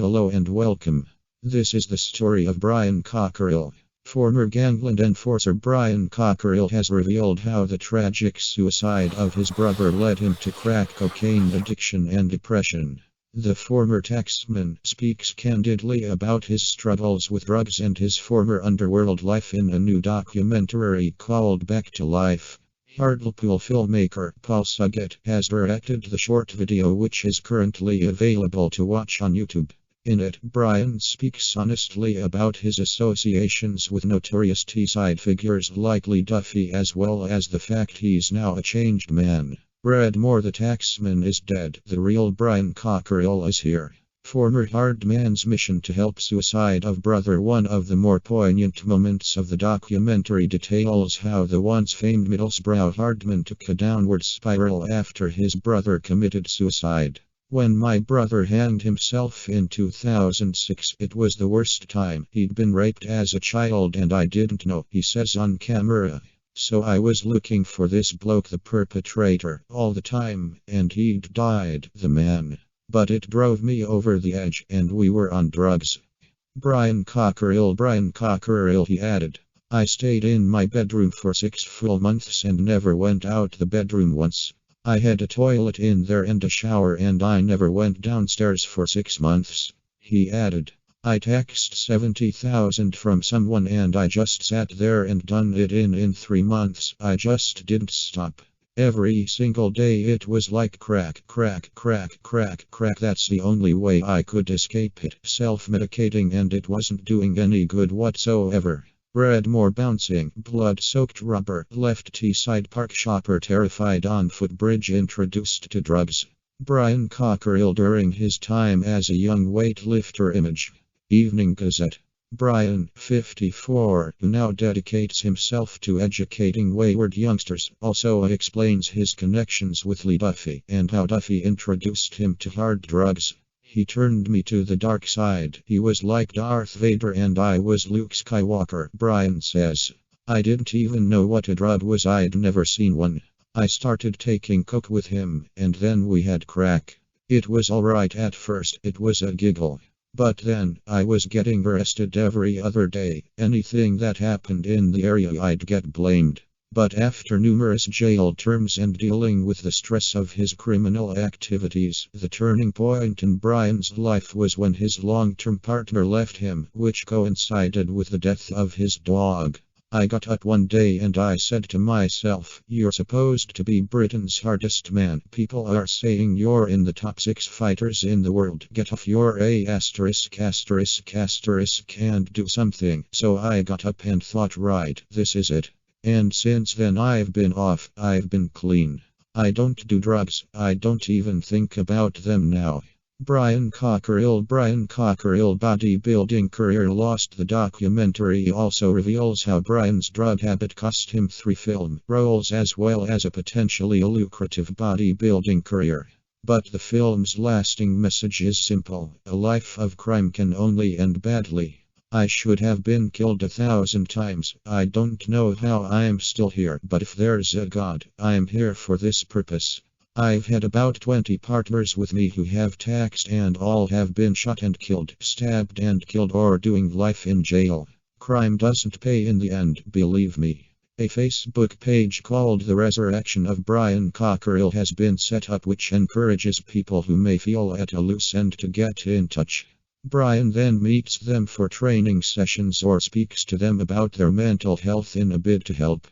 Hello and welcome. This is the story of Brian Cockerill. Former gangland enforcer Brian Cockerill has revealed how the tragic suicide of his brother led him to crack cocaine addiction and depression. The former taxman speaks candidly about his struggles with drugs and his former underworld life in a new documentary called Back to Life. Hartlepool filmmaker Paul Suggett has directed the short video, which is currently available to watch on YouTube. In it, Brian speaks honestly about his associations with notorious Teesside figures like Duffy, as well as the fact he's now a changed man. Read more. The taxman is dead. The real Brian Cockerill is here. Former hardman's mission to help suicide of brother. One of the more poignant moments of the documentary details how the once famed Middlesbrough hardman took a downward spiral after his brother committed suicide. When my brother hanged himself in 2006, it was the worst time. He'd been raped as a child and I didn't know, he says on camera. So I was looking for this bloke, the perpetrator, all the time, and he'd died, the man. But it drove me over the edge, and we were on drugs. Brian Cockerill, he added. I stayed in my bedroom for 6 full months and never went out the bedroom once. I had a toilet in there and a shower, and I never went downstairs for 6 months. He added. I taxed 70,000 from someone and I just sat there and done it in 3 months. I just didn't stop. Every single day it was like crack. That's the only way I could escape it. Self-medicating, and it wasn't doing any good whatsoever. Read more. Bouncing, blood-soaked rubber, left Teesside Park shopper terrified on footbridge introduced to drugs. Brian Cockerill during his time as a young weightlifter. Image. Evening Gazette. Brian, 54, who now dedicates himself to educating wayward youngsters, also explains his connections with Duffy and how Duffy introduced him to hard drugs. He turned me to the dark side. He was like Darth Vader and I was Luke Skywalker, Brian says. I didn't even know what a drug was. I'd never seen one. I started taking coke with him, and then we had crack. It was alright at first, it was a giggle. But then, I was getting arrested every other day. Anything that happened in the area I'd get blamed. But after numerous jail terms and dealing with the stress of his criminal activities, the turning point in Brian's life was when his long-term partner left him, which coincided with the death of his dog. I got up one day and I said to myself, you're supposed to be Britain's hardest man. People are saying you're in the top 6 fighters in the world. Get off your and do something. So I got up and thought, right, this is it. And since then I've been off, I've been clean. I don't do drugs, I don't even think about them now. Brian Cockerill bodybuilding career lost. The documentary also reveals how Brian's drug habit cost him 3 film roles as well as a potentially lucrative bodybuilding career. But the film's lasting message is simple: a life of crime can only end badly. I should have been killed 1,000 times. I don't know how I'm still here, but if there's a God, I'm here for this purpose. I've had about 20 partners with me who have taxed, and all have been shot and killed, stabbed and killed, or doing life in jail. Crime doesn't pay in the end, believe me. A Facebook page called The Resurrection of Brian Cockerill has been set up, which encourages people who may feel at a loose end to get in touch. Brian then meets them for training sessions or speaks to them about their mental health in a bid to help.